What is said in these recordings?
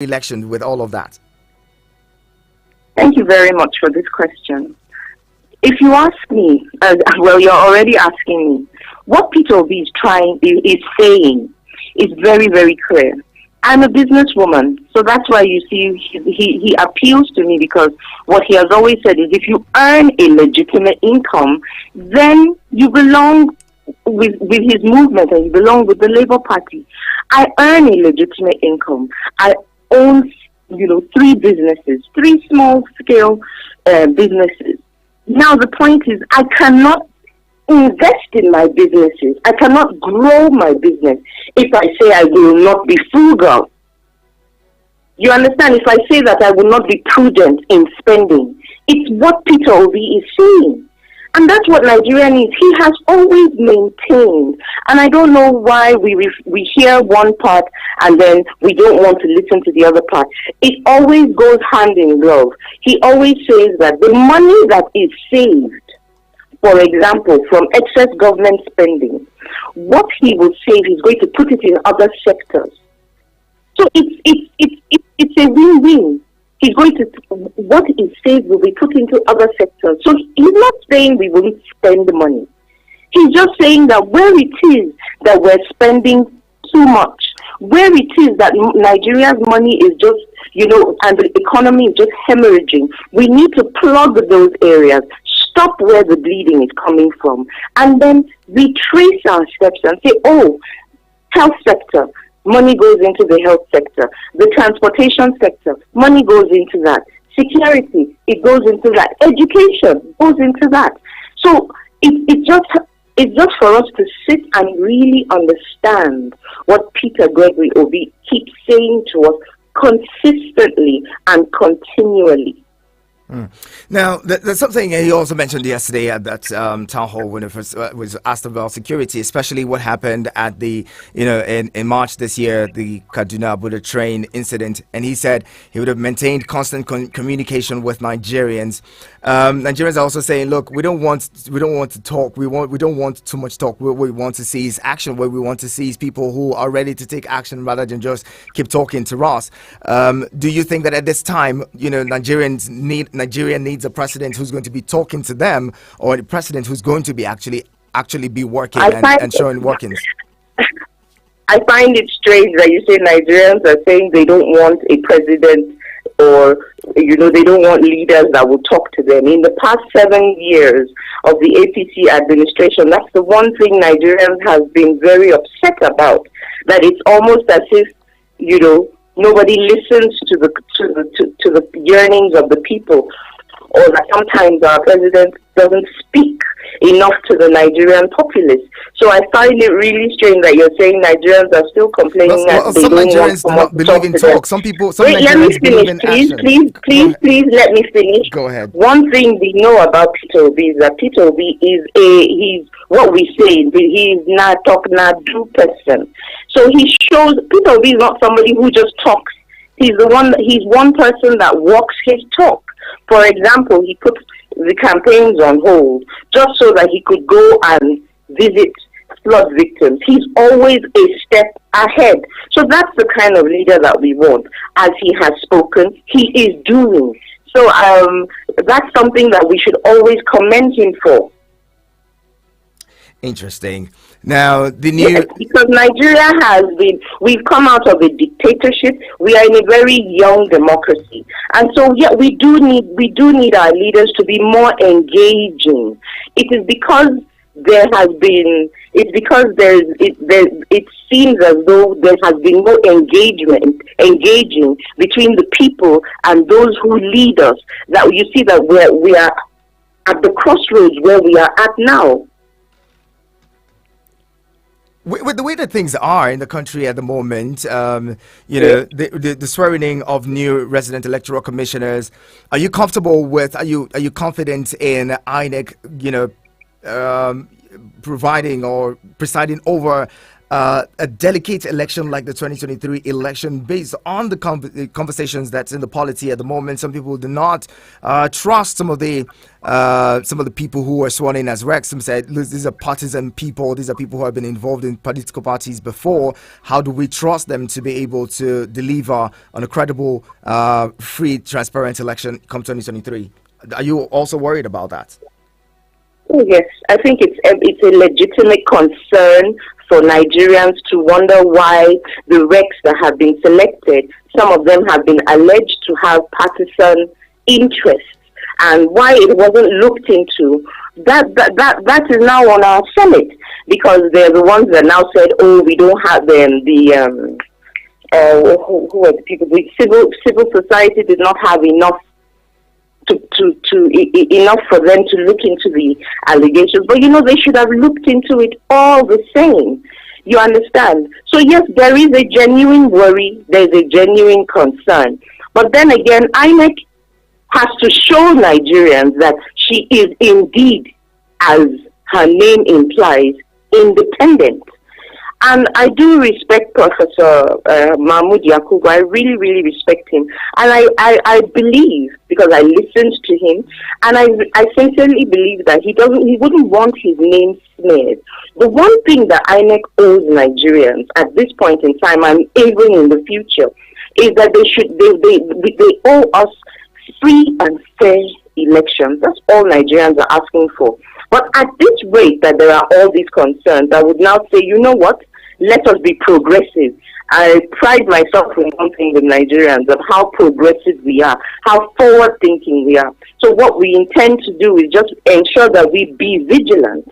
election with all of that? Thank you very much for this question. If you ask me, well, you're already asking me, what Peter Obi is saying is very, very clear. I'm a businesswoman, so that's why you see he appeals to me, because what he has always said is if you earn a legitimate income, then you belong with his movement and you belong with the Labour Party. I earn a legitimate income. I own, 3 businesses, 3 small-scale businesses. Now the point is, I cannot invest in my businesses. I cannot grow my business if I say I will not be frugal. You understand? If I say that I will not be prudent in spending, it's what Peter Obi is saying. And that's what Nigeria needs. He has always maintained. And I don't know why we hear one part and then we don't want to listen to the other part. It always goes hand in glove. He always says that the money that is saved, for example, from excess government spending, what he will save, he's going to put it in other sectors. So it's a win-win. He's going to, what is saved will be put into other sectors. So he's not saying we won't spend the money. He's just saying that where it is that we're spending too much, where it is that Nigeria's money is just, and the economy is just hemorrhaging, we need to plug those areas, stop where the bleeding is coming from, and then retrace our steps and say, oh, health sector, money goes into the health sector. The transportation sector, money goes into that. Security, it goes into that. Education goes into that. So it's just for us to sit and really understand what Peter Gregory Obi keeps saying to us consistently and continually. Now, there's something he also mentioned yesterday at that town hall when it first was asked about security, especially what happened at the, in March this year, the Kaduna-Abuja train incident. And he said he would have maintained constant communication with Nigerians. Nigerians are also saying, look, we don't want to talk. We don't want too much talk. What we want to see is action. What we want to see is people who are ready to take action rather than just keep talking to us. Do you think that at this time, Nigeria needs a president who's going to be talking to them, or a president who's going to be actually be working and showing workings? I find it strange that you say Nigerians are saying they don't want a president, or they don't want leaders that will talk to them. In the past 7 years of the APC administration, that's the one thing Nigerians have been very upset about, that it's almost as if nobody listens to the yearnings of the people, or that sometimes our president doesn't speak enough to the Nigerian populace. So I find it really strange that you're saying Nigerians are still complaining that they don't want someone to talk to them. Some Wait, let me finish, please let me finish. Go ahead. One thing we know about Peter Obi is that Peter Obi is he's what we say, he's not talk, not do person. So he shows, Peter Obi is not somebody who just talks. He's one person that walks his talk. For example, he put the campaigns on hold just so that he could go and visit flood victims. He's always a step ahead. So that's the kind of leader that we want. As he has spoken, he is doing. So that's something that we should always commend him for. Interesting. Now, because Nigeria we've come out of a dictatorship. We are in a very young democracy, and so we do need our leaders to be more engaging. It is because it seems as though there has been no engaging between the people and those who lead us, that you see that we are at the crossroads where we are at now. With the way that things are in the country at the moment, the swearing in of new resident electoral commissioners, are you comfortable with? Are you confident in INEC, providing or presiding over a delicate election like the 2023 election based on the conversations that's in the polity at the moment. Some people do not trust some of the people who are sworn in as recs. Some said, "Look, these are partisan people. These are people who have been involved in political parties before. How do we trust them to be able to deliver on a credible, free, transparent election come 2023?" Are you also worried about that? Oh, yes, I think it's a legitimate concern for Nigerians to wonder why the recs that have been selected, some of them have been alleged to have partisan interests, and why it wasn't looked into. That is now on our summit, because they're the ones that now said, "Oh, we don't have them." Who are the people? The civil society did not have enough enough for them to look into the allegations. But they should have looked into it all the same. You understand? So yes, there is a genuine worry, there's a genuine concern. But then again, INEC has to show Nigerians that she is indeed, as her name implies, independent. And I do respect Professor Mahmoud Yakubu. I really, really respect him. And I believe, because I listened to him, and I sincerely believe that he wouldn't want his name smeared. The one thing that INEC owes Nigerians at this point in time, and even in the future, is that they owe us free and fair elections. That's all Nigerians are asking for. But at this rate that there are all these concerns, I would now say, you know what? Let us be progressive. I pride myself in one thing with Nigerians, of how progressive we are, how forward-thinking we are. So what we intend to do is just ensure that we be vigilant.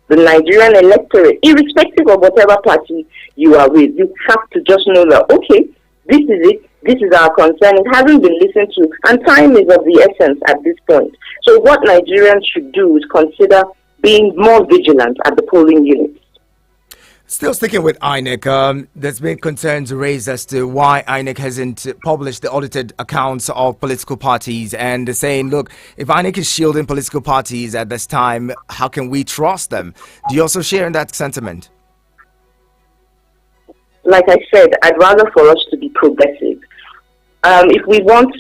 The Nigerian electorate, irrespective of whatever party you are with, you have to just know that, okay, this is it. This is our concern. It hasn't been listened to, and time is of the essence at this point. So what Nigerians should do is consider being more vigilant at the polling units. Still sticking with INEC, there's been concerns raised as to why INEC hasn't published the audited accounts of political parties, and they're saying, look, if INEC is shielding political parties at this time, how can we trust them? Do you also share in that sentiment? Like I said, I'd rather for us to be progressive. If we want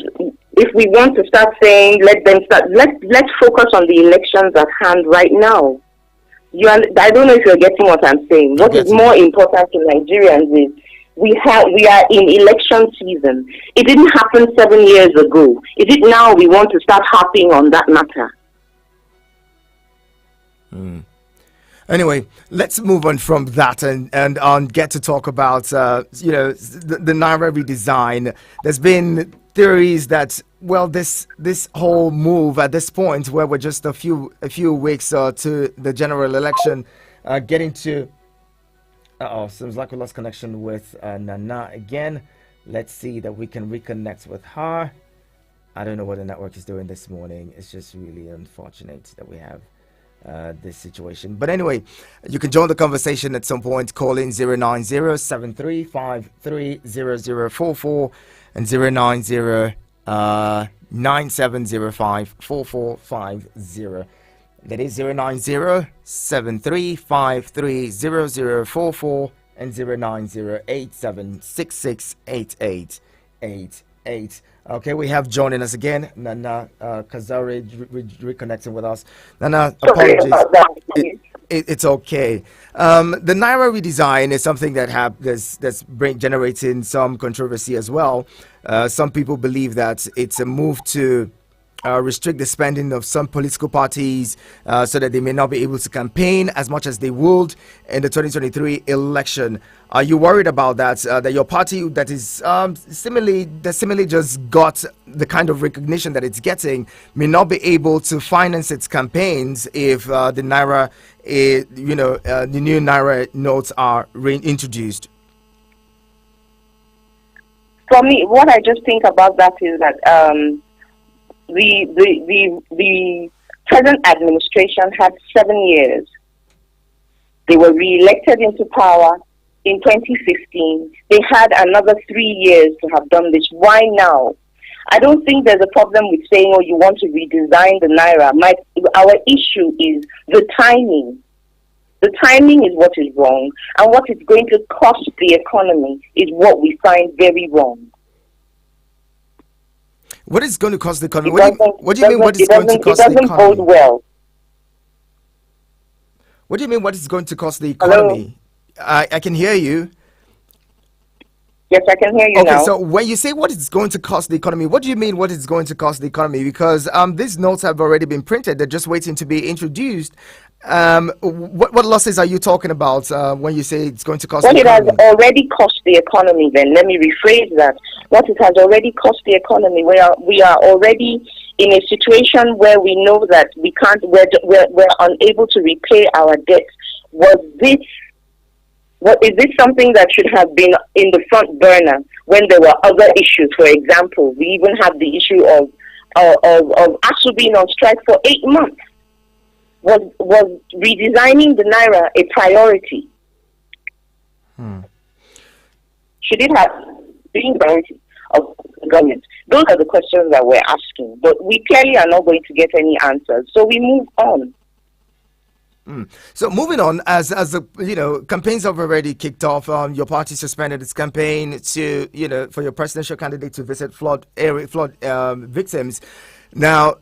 to start saying, let's focus on the elections at hand right now. I don't know if you're getting what I'm saying. What is more important to Nigerians is we are in election season. It didn't happen 7 years ago. Is it now we want to start harping on that matter? Anyway, let's move on from that and get to talk about the Naira redesign. There's been theories that, well, this whole move at this point, where we're just a few weeks to the general election, getting to seems like we lost connection with Nana again. Let's see that we can reconnect with her. I don't know what the network is doing this morning. It's just really unfortunate that we have this situation. But anyway, you can join the conversation at some point. Call in 090-7353-0044 and 090-9705-4450. That is 090-7353-0044 and 090-8766-8888. Okay, we have joining us again, Nana Kazari, reconnecting with us. Nana, apologies. It's okay. The Naira redesign is something that's generating some controversy as well. Some people believe that it's a move to restrict the spending of some political parties so that they may not be able to campaign as much as they would in the 2023 election. Are you worried about that? That your party that is similarly just got the kind of recognition that it's getting may not be able to finance its campaigns if the Naira, the new Naira notes are reintroduced? For me, what I just think about that is that the present administration had 7 years. They were re-elected into power in 2015. They had another 3 years to have done this. Why now? I don't think there's a problem with saying, oh, you want to redesign the Naira. Our issue is the timing. The timing is what is wrong, and what is going to cost the economy is what we find very wrong. What is going to cost the economy? It What do you mean? What is going to it cost the doesn't bode economy? well. What do you mean? What is going to cost the Hello? economy? I can hear you. Yes, I can hear you Okay, now. so when you say what is going to cost the economy, what do you mean what is going to cost the economy? Because these notes have already been printed; they're just waiting to be introduced. What losses are you talking about when you say it's going to cost the What it has economy? already cost the economy, then let me rephrase that. What it has already cost the economy, we are already in a situation where we know that we're unable to repay our debts. Is this something that should have been in the front burner when there were other issues? For example, we even have the issue of ASU being on strike for 8 months. Was redesigning the Naira a priority? Should it have been a priority of the government? Those are the questions that we're asking, but we clearly are not going to get any answers. So we move on. So moving on, as campaigns have already kicked off. Your party suspended its campaign to for your presidential candidate to visit flood victims. Now,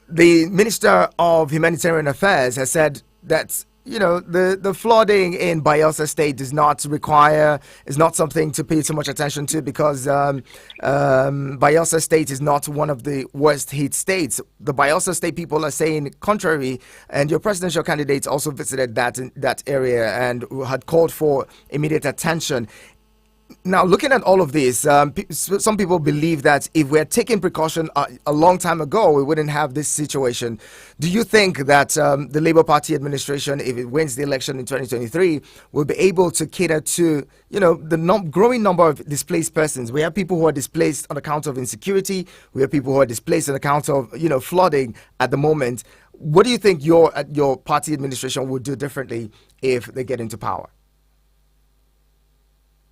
the Minister of Humanitarian Affairs has said that the flooding in Bayelsa State is not something to pay too much attention to, because Bayelsa State is not one of the worst hit states. The Bayelsa State people are saying contrary, and your presidential candidate also visited that area and had called for immediate attention. Now, looking at all of this, some people believe that if we're taking precaution a long time ago, we wouldn't have this situation. Do you think that the Labour Party administration, if it wins the election in 2023, will be able to cater to the growing number of displaced persons? We have people who are displaced on account of insecurity. We have people who are displaced on account of flooding at the moment. What do you think your party administration would do differently if they get into power?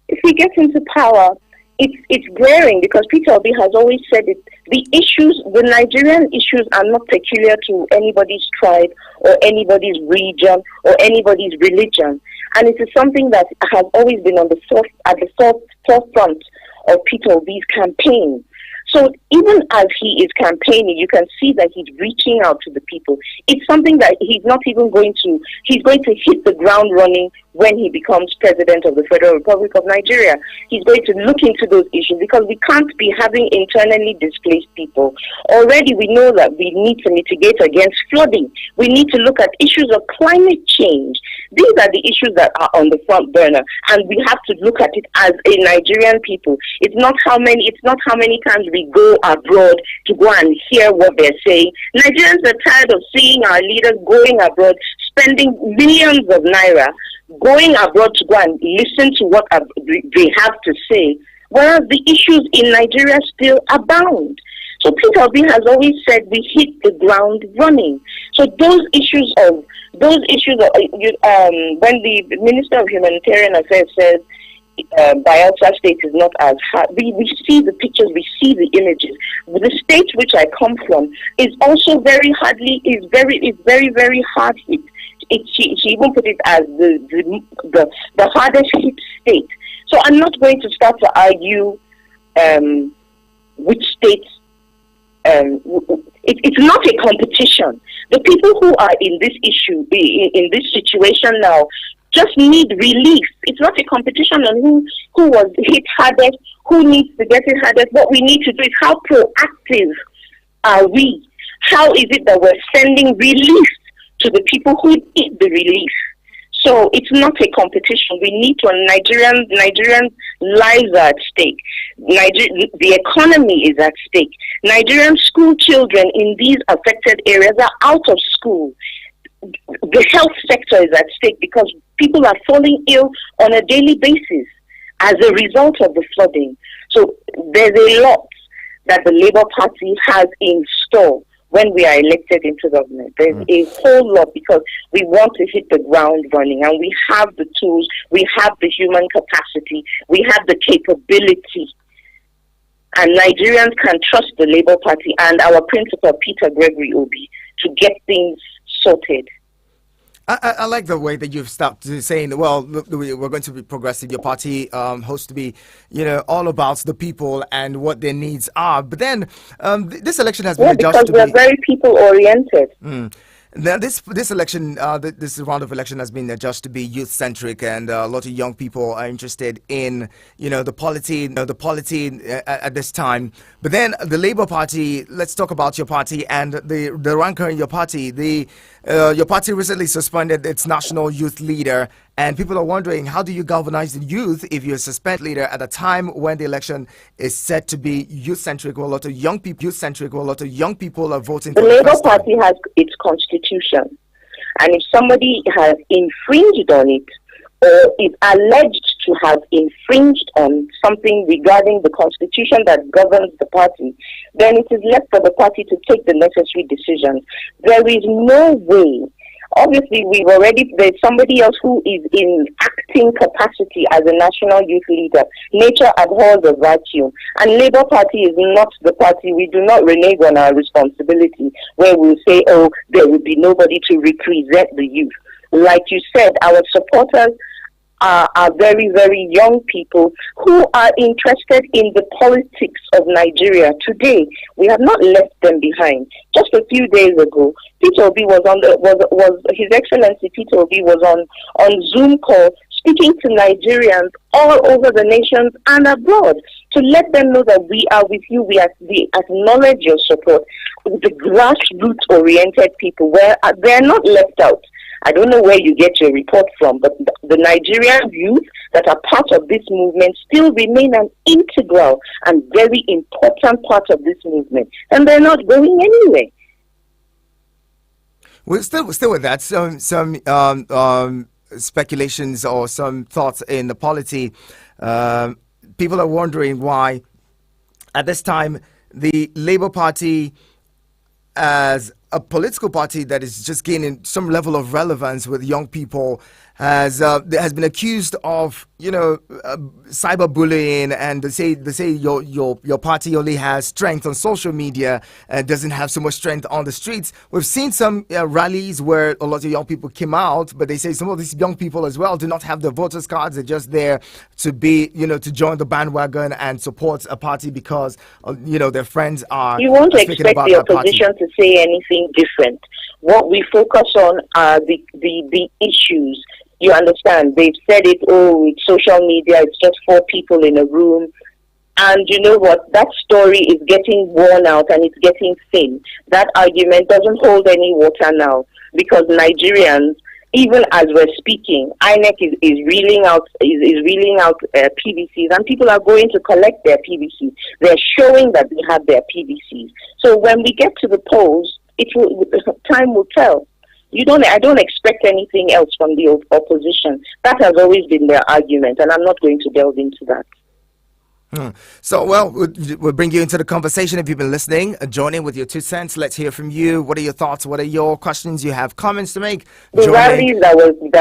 If he gets into power, it's glaring, because Peter Obi has always said it. The Nigerian issues are not peculiar to anybody's tribe or anybody's region or anybody's religion, and it is something that has always been at the forefront of Peter Obi's campaign. So even as he is campaigning, you can see that he's reaching out to the people. It's something that he's going to hit the ground running when he becomes president of the Federal Republic of Nigeria. He's going to look into those issues, because we can't be having internally displaced people. Already we know that we need to mitigate against flooding. We need to look at issues of climate change. These are the issues that are on the front burner, and we have to look at it as a Nigerian people. It's not how many times we go abroad to go and hear what they're saying. Nigerians are tired of seeing our leaders going abroad, spending millions of naira, going abroad to go and listen to what they have to say, whereas the issues in Nigeria still abound. So Peter Obi has always said we hit the ground running. So those issues of when the Minister of Humanitarian Affairs says Bayelsa State is not as hard, we see the pictures, we see the images. The state which I come from is also very very hard hit. She even put it as the hardest hit state. So I'm not going to start to argue which states. It's not a competition. The people who are in this issue, in this situation now, just need relief. It's not a competition on who was hit hardest, who needs to get it hardest. What we need to do is, how proactive are we? How is it that we're sending relief to the people who need the relief? So it's not a competition. We need to. Nigerian lives are at stake. The economy is at stake. Nigerian school children in these affected areas are out of school. The health sector is at stake, because people are falling ill on a daily basis as a result of the flooding. So there's a lot that the Labour Party has in store when we are elected into government. There's a whole lot, because we want to hit the ground running, and we have the tools, we have the human capacity, we have the capability. And Nigerians can trust the Labour Party and our principal, Peter Gregory Obi, to get things sorted. I like the way that you've stopped saying, well, look, we're going to be progressive. Your party hopes to be, all about the people and what their needs are. But then this election has been because adjusted to we're be. very people oriented. Now, this election, this round of election has been adjusted to be youth centric, and a lot of young people are interested in, the polity at this time. But then the Labour Party. Let's talk about your party and the ranker in your party. Your party recently suspended its national youth leader, and people are wondering, how do you galvanize the youth if you suspend leader at a time when the election is set to be youth centric? Well, a lot of young people are voting The for the Labour first time. Party has its constitution, and if somebody has infringed on it or is alleged to have infringed on something regarding the constitution that governs the party, then it is left for the party to take the necessary decisions. There is no way. Obviously, there's somebody else who is in acting capacity as a national youth leader. Nature abhors a vacuum. And Labour Party is not the party. We do not renege on our responsibility where we'll say, oh, there will be nobody to represent the youth. Like you said, our supporters are very, very young people who are interested in the politics of Nigeria today. We have not left them behind. Just a few days ago, Peter Obi was His Excellency Peter Obi was on Zoom call speaking to Nigerians all over the nations and abroad to let them know that we are with you. We acknowledge your support. The grassroots oriented people, where they are not left out. I don't know where you get your report from, but the Nigerian youth that are part of this movement still remain an integral and very important part of this movement, and they're not going anywhere. We're still with that. Some speculations or some thoughts in the polity. People are wondering why, at this time, the Labour Party, as a political party that is just gaining some level of relevance with young people, has been accused of cyberbullying, and they say your party only has strength on social media and doesn't have so much strength on the streets. We've seen some rallies where a lot of young people came out, but they say some of these young people as well do not have the voters cards. They're just there to be to join the bandwagon and support a party because their friends are. You won't speaking expect about the that party. opposition to say anything different. What we focus on are the issues. You understand? They've said it, with social media, it's just 4 people in a room. And you know what? That story is getting worn out and it's getting thin. That argument doesn't hold any water now because Nigerians, even as we're speaking, INEC is reeling out PVCs, and people are going to collect their PVCs. They're showing that they have their PVCs. So when we get to the polls, time will tell. I don't expect anything else from the opposition. That has always been their argument, and I'm not going to delve into that. So, we'll bring you into the conversation. If you've been listening, join in with your 2 cents. Let's hear from you. What are your thoughts? What are your questions? You have comments to make? The rallies that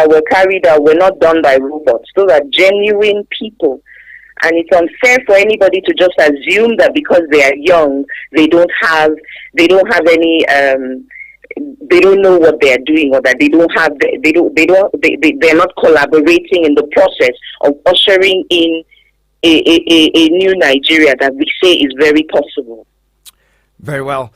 were carried out were not done by robots. Those are genuine people. And it's unfair for anybody to just assume that because they are young, they don't have any they don't know what they are doing, or that they're not collaborating in the process of ushering in a new Nigeria that we say is very possible. Very well.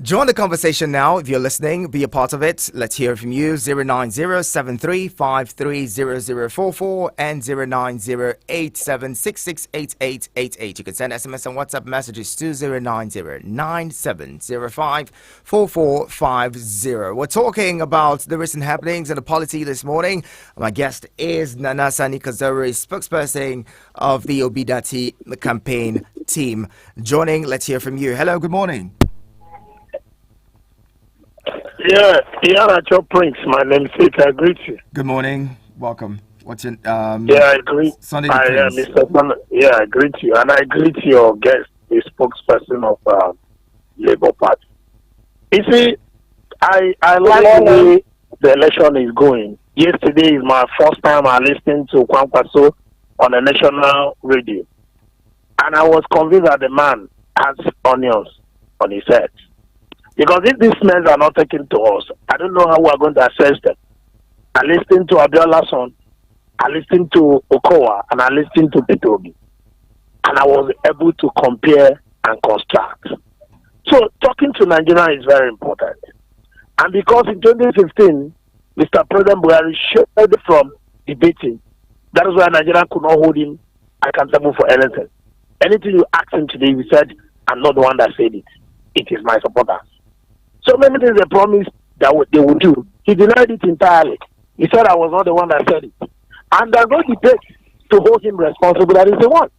Join the conversation now. If you're listening, be a part of it. Let's hear from you. 09073530044 and 09087668888. You can send SMS and WhatsApp messages to 09097054450. We're talking about the recent happenings in the polity this morning. My guest is Nana Sani Kazari, spokesperson of the Obidati campaign team. Joining, let's hear from you. Hello, good morning. Yeah, at your Prince. My name is Peter. I greet you. Good morning. Welcome. What's your I greet. Sunday the Prince. Mr. Son, I greet you, and I greet your guest, the spokesperson of Labour Party. You see, I like the way the election is going. Yesterday is my first time I listened to Kwankwaso on a national radio, and I was convinced that the man has onions on his head. Because if these men are not taken to us, I don't know how we are going to assess them. I listened to Abiola's son, I listened to Okowa, and I listened to Petobi. And I was able to compare and construct. So talking to Nigeria is very important. And because in 2015, Mr. President Buhari showed from debating, that is why Nigeria could not hold him accountable for anything. Anything you ask him today, he said, I'm not the one that said it. It is my supporters. So many things they promised that they would do. He denied it entirely. He said I was not the one that said it. And there's no debate to hold him responsible that is the one.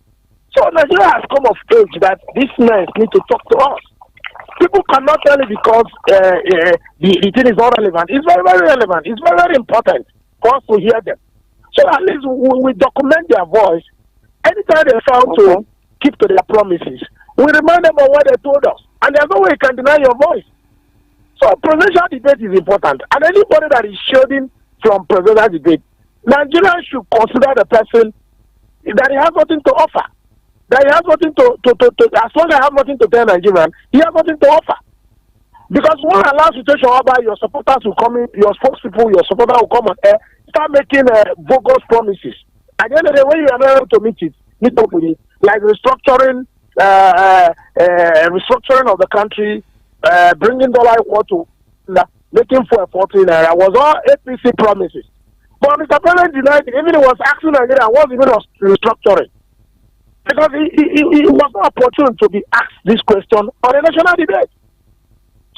So Nigeria has come of age that these men need to talk to us. People cannot tell it because the thing is not relevant. It's very, very relevant. It's very, very important for us to hear them. So at least we document their voice. Anytime they fail to keep to their promises, we remind them of what they told us. And there's no way you can deny your voice. So presidential debate is important. And anybody that is shielding from presidential debate, Nigerians should consider the person that he has nothing to offer. That he has nothing to as long as I have nothing to tell Nigerian, he has nothing to offer. Because one allows situation whereby your supporters will come in, your spokespeople, your supporters will come on air, start making bogus promises. At the end of the day, when you are not able to meet up with it, like restructuring of the country, bringing dollar equal to making for a 14 naira was all APC promises. But Mr. President denied it. Even he was asking Nigeria what even was restructuring. Because he was not opportune to be asked this question on a national debate.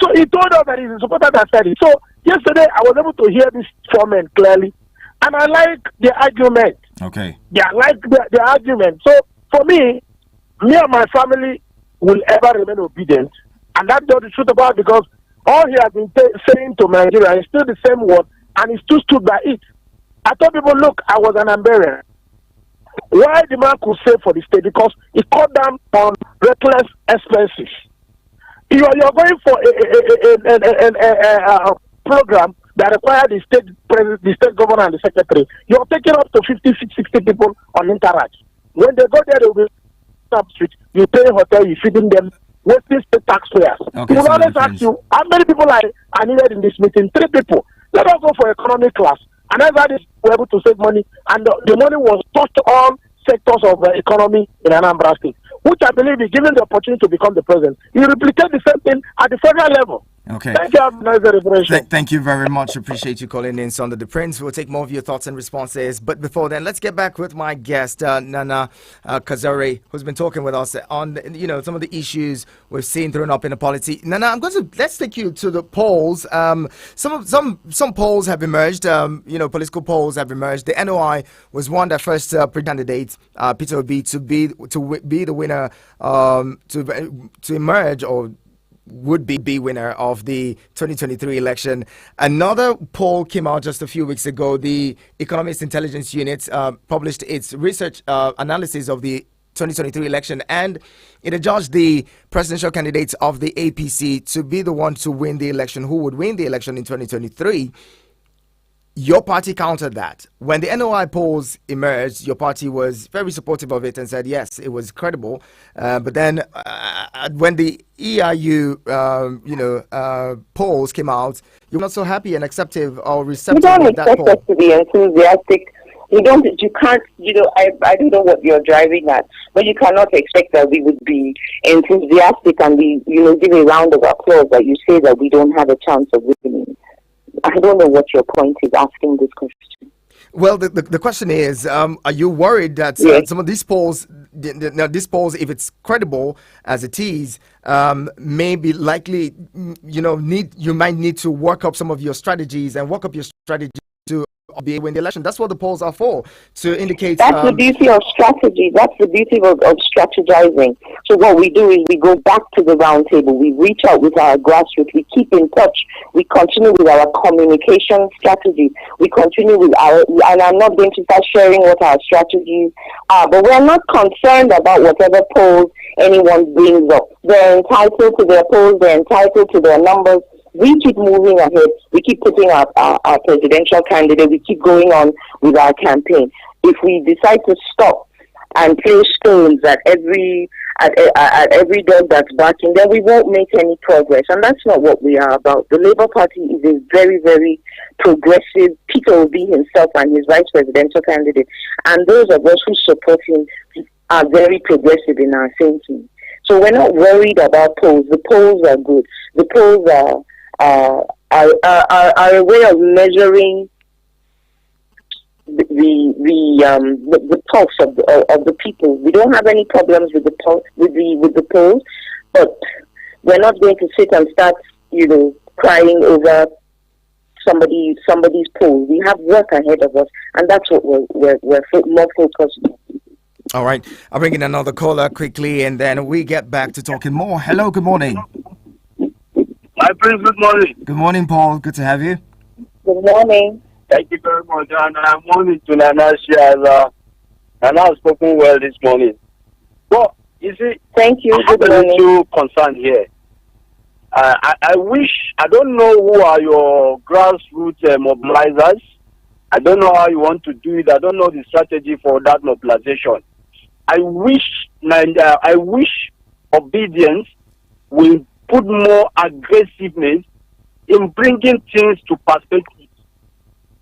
So he told us that he's a supporter that said it. So yesterday I was able to hear this four men clearly. And I like the argument. Okay. Yeah, I like the argument. So for me and my family will ever remain obedient. And that's the truth about it, because all he has been saying to Nigeria is still the same word, and he still stood by it. I told people, look, I was an Ambarian. Why the man could save for the state? Because he cut down on reckless expenses. You're going for a program that requires the state governor and the secretary. You're taking up to 50, 60 people on Interact. When they go there, they will be up street. You pay hotel, you feeding them, wasting state taxpayers. Okay, he will always ask you, how many people are needed in this meeting? 3 people. Let us go for economic class. And as that is, we're able to save money, and the money was touched all sectors of the economy in Anambra State, which I believe is given the opportunity to become the president. You replicate the same thing at the federal level. Okay. Thank you. Have a nice celebration. Thank you very much. Appreciate you calling in, Sunday the Prince. We'll take more of your thoughts and responses. But before then, let's get back with my guest, Nana Kazari, who's been talking with us on some of the issues we've seen thrown up in the polity. Nana, let's take you to the polls. Some polls have emerged. Political polls have emerged. The NOI was one that first pre-candidate Peter Obi to be the winner, to emerge or would be winner of the 2023 election. Another poll came out just a few weeks ago. The Economist Intelligence Unit published its research analysis of the 2023 election, and it adjudged the presidential candidates of the APC to be the one to win the election, who would win the election in 2023. Your party countered that. When the NOI polls emerged, your party was very supportive of it and said, yes, it was credible. But then when the EIU, polls came out, you were not so happy and acceptive or receptive of that poll. You don't expect us to be enthusiastic. You can't, I don't know what you're driving at, but you cannot expect that we would be enthusiastic and give a round of applause that you say that we don't have a chance of winning. I don't know what your point is asking this question. Well, the question is, are you worried that some of these polls, if it's credible as it is, may be likely, you might need to work up some of your strategies to be win the election? That's what the polls are for, to indicate. That's the beauty of strategy. That's the beauty of strategizing. So what we do is we go back to the round table. We reach out with our grassroots. We keep in touch. We continue with our communication strategy. We continue with and I'm not going to start sharing what our strategies are, but we're not concerned about whatever polls anyone brings up. They're entitled to their polls. They're entitled to their numbers. We keep moving ahead. We keep putting our presidential candidate. We keep going on with our campaign. If we decide to stop and throw stones at every dog that's barking, then we won't make any progress. And that's not what we are about. The Labour Party is a very, very progressive, Peter Obi himself and his vice presidential candidate, and those of us who support him are very progressive in our thinking. So we're not worried about polls. The polls are good. The polls are a way of measuring the pulse of the people. We don't have any problems with the pulse, with the polls, but we're not going to sit and start, crying over somebody's poll. We have work ahead of us, and that's what we're more focused on. All right, I'll bring in another caller quickly, and then we get back to talking more. Hello, good morning. My friends, good morning. Good morning, Paul. Good to have you. Good morning. Thank you very much. And I'm morning to Nana. She has spoken well this morning. But you see, thank you. I have a little concern here. I wish, I don't know who are your grassroots mobilizers. I don't know how you want to do it. I don't know the strategy for that mobilization. I wish obedience will put more aggressiveness in bringing things to perspective.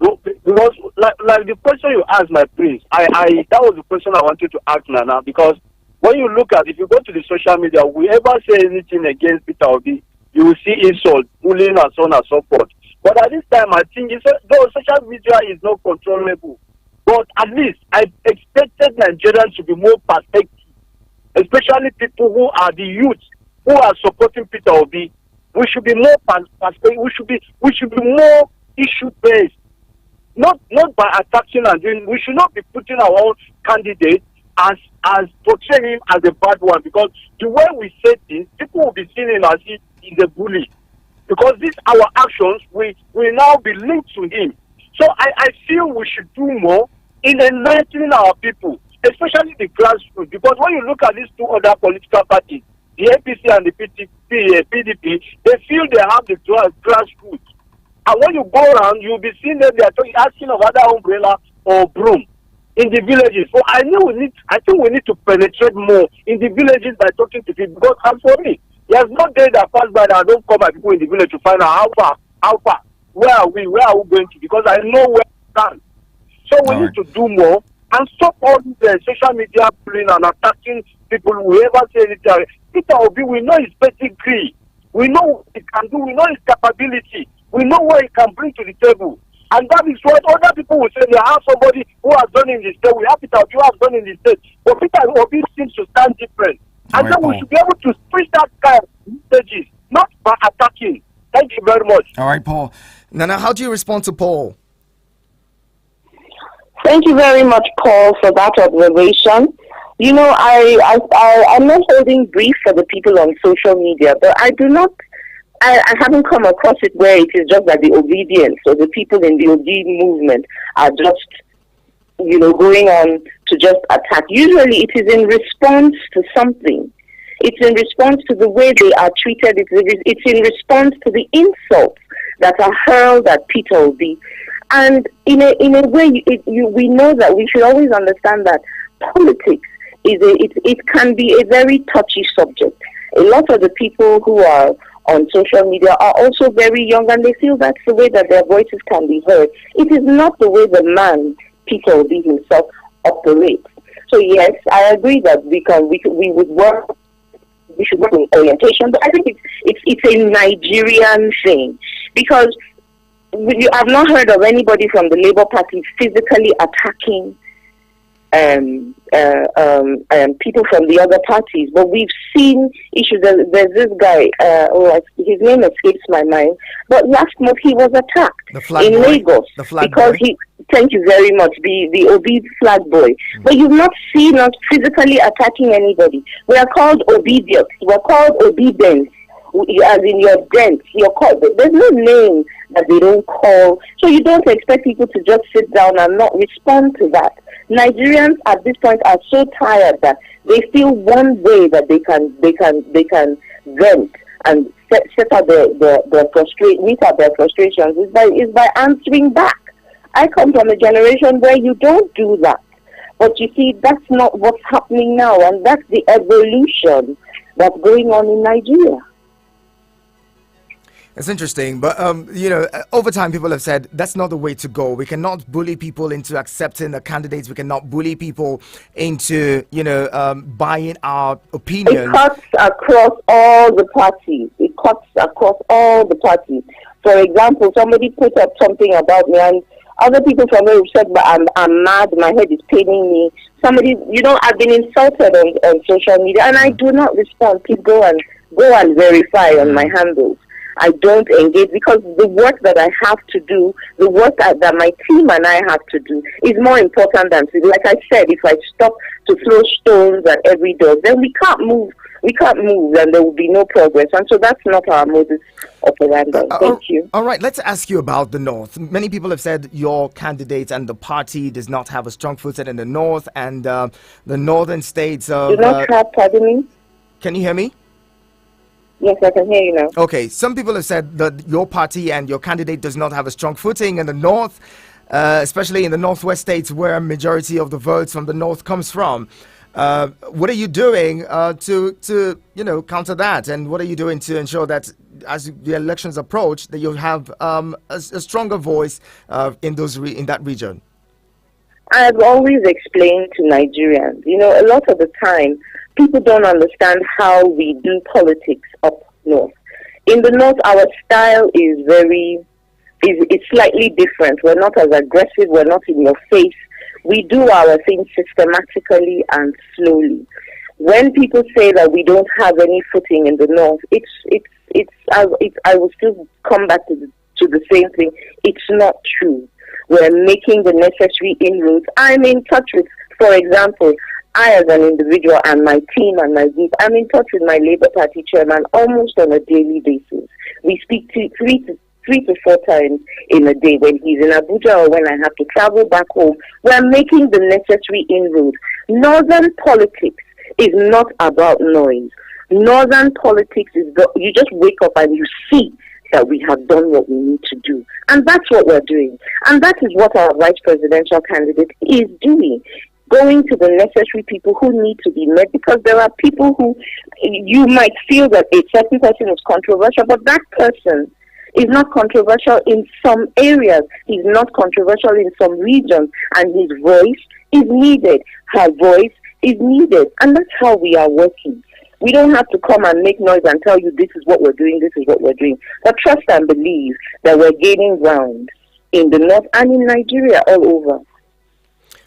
Because, like the question you asked, my prince, that was the question I wanted to ask Nana. Because when you look at, if you go to the social media, whoever say anything against Peter Obi, you will see insult, bullying, and so on and so forth. But at this time, I think though social media is not controllable, but at least I expected Nigerians to be more perspective, especially people who are the youth who are supporting Peter Obi. We should be more perspective. We should be more issue based, not by attacking and doing. We should not be putting our own candidate as portraying him as a bad one, because the way we say things, people will be seeing him as if he's a bully. Because our actions will now be linked to him. So I feel we should do more in enlightening our people, especially the grassroots. Because when you look at these two other political parties, the APC and the PDP, they feel they have the grassroots. And when you go around, you'll be seeing them, they are asking of other umbrella or broom in the villages. So I think we need to penetrate more in the villages by talking to people. Because as for me, there's no day that pass by that I don't call my people in the village to find out how far, where are we going to, because I know where we stand. So we need to do more and stop all this social media bullying and attacking people, whoever say anything. Peter Obi, we know his pedigree, we know what he can do, we know his capability, we know what he can bring to the table. And that is what other people will say. They have somebody who has done in the state, we have Peter Obi who has done in the state, but Peter Obi seems to stand different. And then we should be able to push that kind of messages, not by attacking. Thank you very much. All right, Paul. Nana, how do you respond to Paul? Thank you very much, Paul, for that observation. I'm not holding brief for the people on social media, but I haven't come across it where it is just that the obedience or the people in the OB movement are just, going on to just attack. Usually it is in response to something. It's in response to the way they are treated. It's in response to the insults that are hurled at Peter Obi. And in a way, we know that we should always understand that politics it can be a very touchy subject. A lot of the people who are on social media are also very young, and they feel that's the way that their voices can be heard. It is not the way the man, Peter Obi himself, operates. So yes, I agree that we should work in orientation, but I think it's a Nigerian thing, because I've not heard of anybody from the Labour Party physically attacking people from the other parties, but we've seen issues. There's this guy, his name escapes my mind, but last month he was attacked in Lagos because he. Thank you very much, the Obi flag boy. But you've not seen us physically attacking anybody. We are called obedience. We're called obedience. As in your dent, you're called. There's no name that they don't call. So you don't expect people to just sit down and not respond to that. Nigerians at this point are so tired that they feel one way that they can vent and set out their frustrations is by answering back. I come from a generation where you don't do that. But you see, that's not what's happening now, and that's the evolution that's going on in Nigeria. It's interesting, but over time, people have said that's not the way to go. We cannot bully people into accepting the candidates. We cannot bully people into, buying our It opinions. cuts across all the parties. It cuts across all the parties. For example, somebody put up something about me, and other people from where said, "But I'm mad. My head is paining me." Somebody, I've been insulted on social media, and I do not respond. Please go and verify on my handles. I don't engage because the work that I have to do, the work that my team and I have to do is more important than, like I said, if I stop to throw stones at every door, then we can't move and there will be no progress. And so that's not our modus operandi. Thank you. All right, let's ask you about the North. Many people have said your candidate and the party does not have a strong foothold in the North, and the northern states of... Do not have, pardon me? Can you hear me? Yes, I can hear you now. Okay, some people have said that your party and your candidate does not have a strong footing in the North, especially in the Northwest states where a majority of the votes from the North comes from. What are you doing to counter that? And what are you doing to ensure that as the elections approach, that you have a stronger voice in that region? I've always explained to Nigerians, a lot of the time, people don't understand how we do politics up north. In the north, our style is slightly different. We're not as aggressive. We're not in your face. We do our things systematically and slowly. When people say that we don't have any footing in the north, I will still come back to the same thing. It's not true. We're making the necessary inroads. I'm in touch with, for example, I as an individual and my team and my group, I'm in touch with my Labour Party chairman almost on a daily basis. We speak to three to four times in a day when he's in Abuja or when I have to travel back home. We're making the necessary inroads. Northern politics is not about noise. Northern politics is you just wake up and you see that we have done what we need to do. And that's what we're doing. And that is what our vice presidential candidate is doing. Going to the necessary people who need to be met, because there are people who you might feel that a certain person is controversial, but that person is not controversial in some areas. He's not controversial in some regions, and his voice is needed. Her voice is needed. And that's how we are working. We don't have to come and make noise and tell you this is what we're doing, this is what we're doing. But trust and believe that we're gaining ground in the north and in Nigeria all over.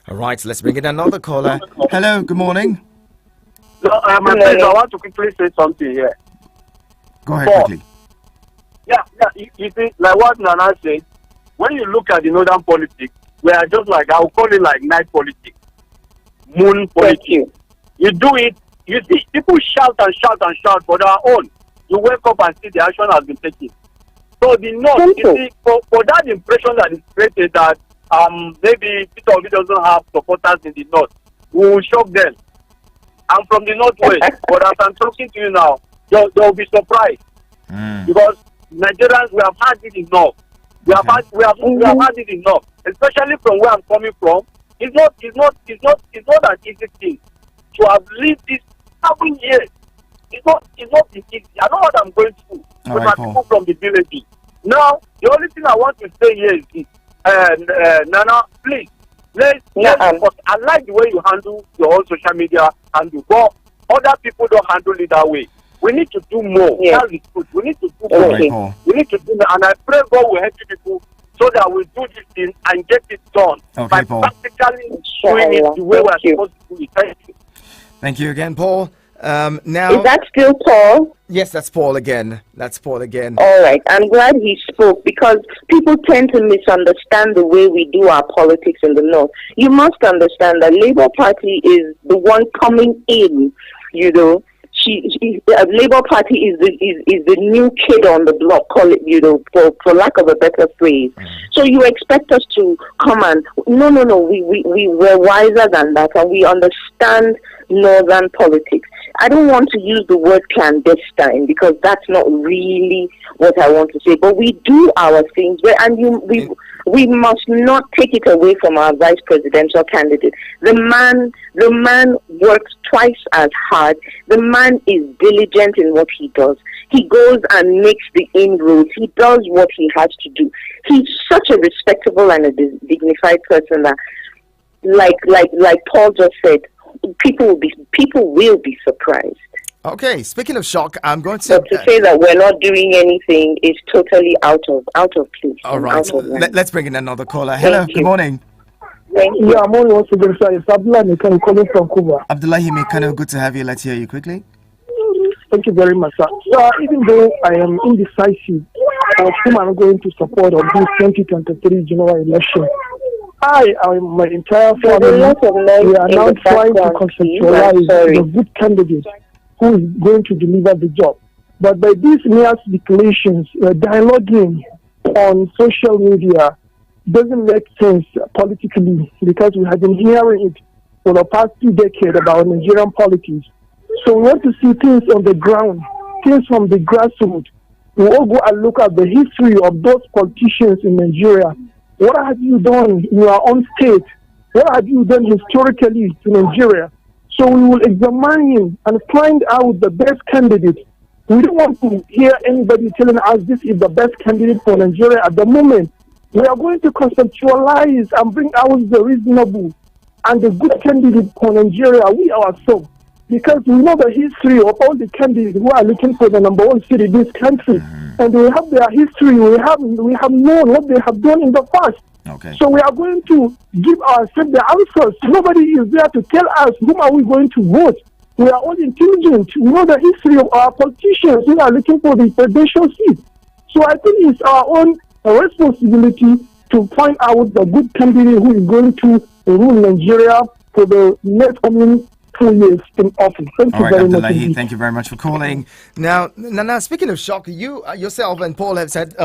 All right, let's bring in another caller. Hello, good morning. So, my friend, I want to quickly say something here. Go ahead quickly. Yeah, you see, like what Nana said, when you look at the northern politics, we are just like, I'll call it like night politics, moon politics. You do it, you see, people shout and shout and shout for their own. You wake up and see the action has been taken. So the north, you see, for that impression that is created that maybe Peter Obi doesn't have supporters in the north, we will shock them. I'm from the northwest, but as I'm talking to you now, they'll be surprised because Nigerians, we have had it enough. We have had it enough, especially from where I'm coming from. It's not an easy thing to have lived this 7 years. It's not easy. I know what I'm going through with my people from the villages. Now, the only thing I want to say here is this. Nana, please, because I like the way you handle your own social media handle, but other people don't handle it that way. We need to do more. Yes. That is good. We need to do more. Okay. We need to do more. And I pray God will help you people so that we do this thing and get it done by practically doing it the way we're supposed to do it. Thank you. Thank you again, Paul. Now, is that still Paul? Yes, that's Paul again. All right. I'm glad he spoke because people tend to misunderstand the way we do our politics in the north. You must understand that Labour Party is the one coming in, Labour Party is the new kid on the block, call it, for lack of a better phrase. So you expect us to come and no, we're wiser than that, and we understand northern politics. I don't want to use the word clandestine because that's not really what I want to say. But we do our things, we must not take it away from our vice presidential candidate. The man works twice as hard. The man is diligent in what he does. He goes and makes the inroads. He does what he has to do. He's such a respectable and a dignified person that, like Paul just said, people will be surprised. Okay, speaking of shock, I'm going to... But to say that we're not doing anything is totally out of place. All right, let's bring in another caller. Hello, good morning. Thank you. Yeah, I'm only once again, sir. It's Abdullah Mekano calling from Cuba. Abdullahi Mekano, good to have you. Let's hear you quickly. Thank you very much, sir. So, even though I am indecisive of whom I'm going to support on this 2023 general election, I and my entire family, we are now trying to conceptualize the good candidate who is going to deliver the job. But by these mere speculations, dialoguing on social media doesn't make sense politically, because we have been hearing it for the past 2 decades about Nigerian politics. So we want to see things on the ground, things from the grassroots. We all go and look at the history of those politicians in Nigeria. What have you done in your own state? What have you done historically to Nigeria? So we will examine him and find out the best candidate. We don't want to hear anybody telling us this is the best candidate for Nigeria at the moment. We are going to conceptualize and bring out the reasonable and the good candidate for Nigeria, we ourselves. Because we know the history of all the candidates who are looking for the number one seat in this country. And we have their history, we have known what they have done in the past. Okay. So we are going to give ourselves the answers. Nobody is there to tell us whom are we going to vote. We are all intelligent. We know the history of our politicians who are looking for the presidential seat. So I think it's our own responsibility to find out the good candidate who is going to rule Nigeria for the next coming 2 years in office. Thank you very much. Thank you very much for calling. Now, speaking of shock, you yourself and Paul have said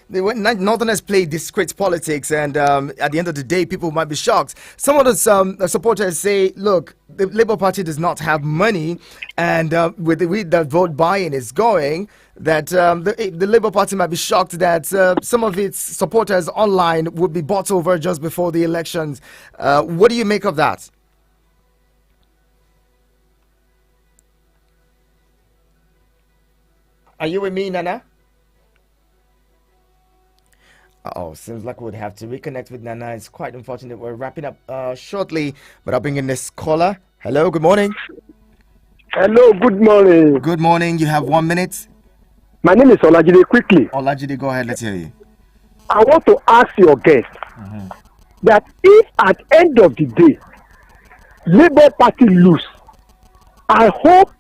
Northerners play discreet politics, and at the end of the day, people might be shocked. Some of the supporters say, look, the Labour Party does not have money, and with the way that vote buying is going, that the Labour Party might be shocked that some of its supporters online would be bought over just before the elections. What do you make of that? Are you with me, Nana? Seems like we would have to reconnect with Nana. It's quite unfortunate. We're wrapping up shortly, but I'll bring in this caller. Hello, good morning. Hello, good morning. Good morning. You have 1 minute. My name is Olajide. Quickly. Olajide, go ahead. Let's hear you. I want to ask your guest that if at the end of the day, Labour Party lose, I hope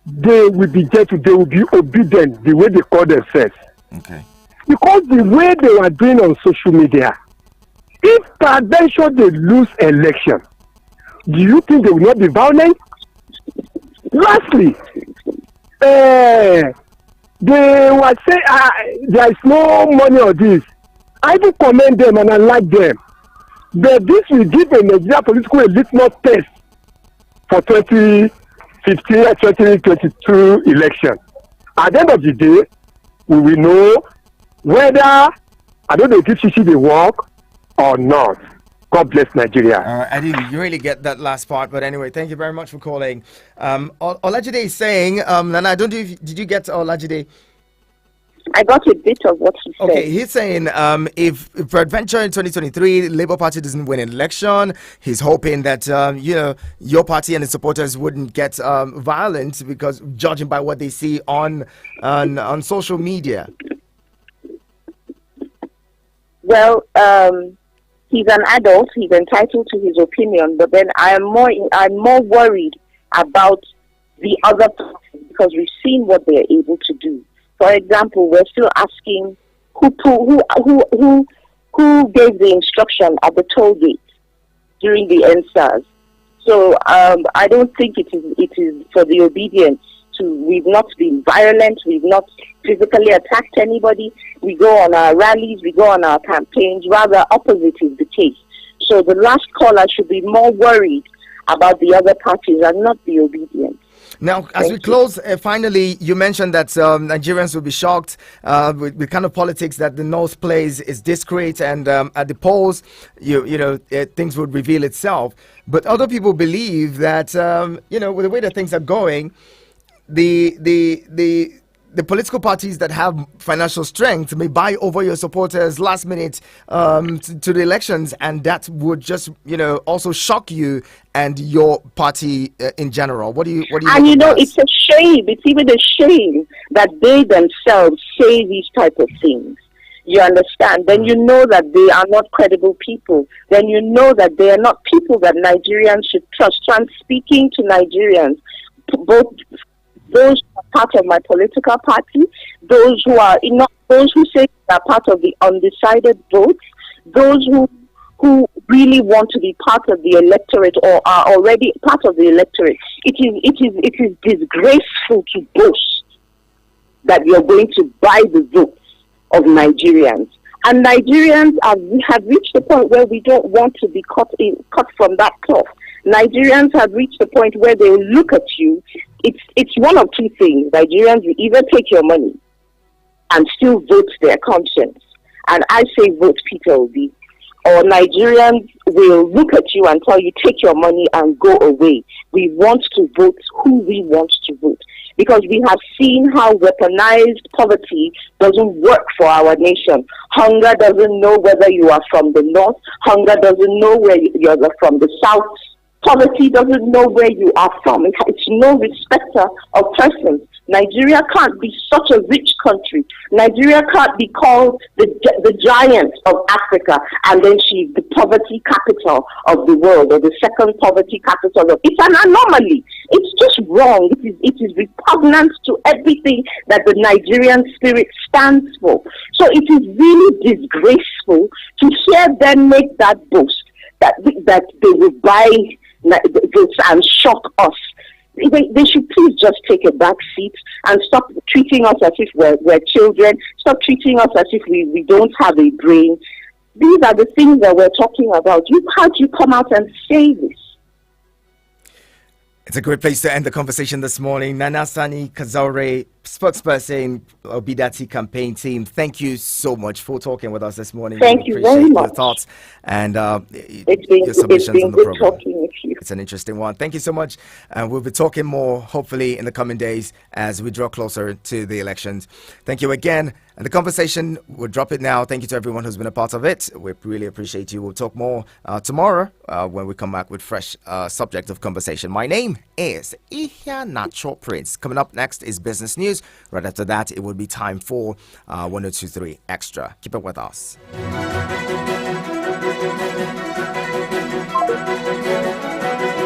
they will be gentle, they will be obedient the way they call themselves. Okay. Because the way they were doing on social media, if peradventure they lose election, do you think they will not be violent? Lastly, they were saying there is no money on this. I do commend them and I like them. But this will give a Nigeria political elite more test for 2015 and 2022 election. At the end of the day, we will know whether, I don't know if she will work or not. God bless Nigeria. I didn't really get that last part, but anyway, thank you very much for calling. Olajide is saying, Nana, I don't know if, did you get Olajide? I got a bit of what he said. Okay, he's saying if peradventure in 2023 Labour Party doesn't win an election, he's hoping that your party and its supporters wouldn't get violent, because judging by what they see on social media. Well, he's an adult. He's entitled to his opinion. But then I'm more worried about the other parties, because we've seen what they're able to do. For example, we're still asking who gave the instruction at the toll gate during the NSAS. So I don't think it is for the obedience. We've not been violent. We've not physically attacked anybody. We go on our rallies. We go on our campaigns. Rather, opposite is the case. So the last caller should be more worried about the other parties and not the obedience. Now, as we close, finally, you mentioned that Nigerians will be shocked with the kind of politics that the North plays is discreet, and at the polls, things would reveal itself. But other people believe that, with the way that things are going, the political parties that have financial strength may buy over your supporters last minute to the elections, and that would just also shock you and your party in general. What do you? And it's a shame. It's even a shame that they themselves say these type of things. You understand? Then you know that they are not credible people. Then you know that they are not people that Nigerians should trust. So I'm speaking to Nigerians, both those who are part of my political party, those who are not, those who say they are part of the undecided votes, those who really want to be part of the electorate or are already part of the electorate. It is disgraceful to boast that you're going to buy the votes of Nigerians. And Nigerians have reached the point where we don't want to be cut from that cloth. Nigerians have reached the point where they will look at you. It's one of two things. Nigerians will either take your money and still vote their conscience. And I say vote Peter Obi. Or Nigerians will look at you and tell you, take your money and go away. We want to vote who we want to vote. Because we have seen how weaponized poverty doesn't work for our nation. Hunger doesn't know whether you are from the north. Hunger doesn't know where you're from the south. Poverty doesn't know where you are from. It's no respecter of persons. Nigeria can't be such a rich country. Nigeria can't be called the giant of Africa, and then she's the poverty capital of the world, or the second poverty capital of. It's an anomaly. It's just wrong. It is repugnant to everything that the Nigerian spirit stands for. So it is really disgraceful to hear them make that boast that they will buy votes and shock us. They should please just take a back seat and stop treating us as if we're children. Stop treating us as if we don't have a brain. These are the things that we're talking about. How do you come out and say this? It's a great place to end the conversation this morning. Nana Sani Kazaure, spokesperson, Obidati campaign team. Thank you so much for talking with us this morning. Thank you very much. Your thoughts and your submissions on the program. Talking with you. It's an interesting one. Thank you so much. And we'll be talking more, hopefully, in the coming days as we draw closer to the elections. Thank you again. And the conversation, we'll drop it now. Thank you to everyone who's been a part of it. We really appreciate you. We'll talk more tomorrow when we come back with fresh subject of conversation. My name is Ihia Nacho Prince. Coming up next is business news. Right after that, it will be time for 1023 Extra. Keep it with us.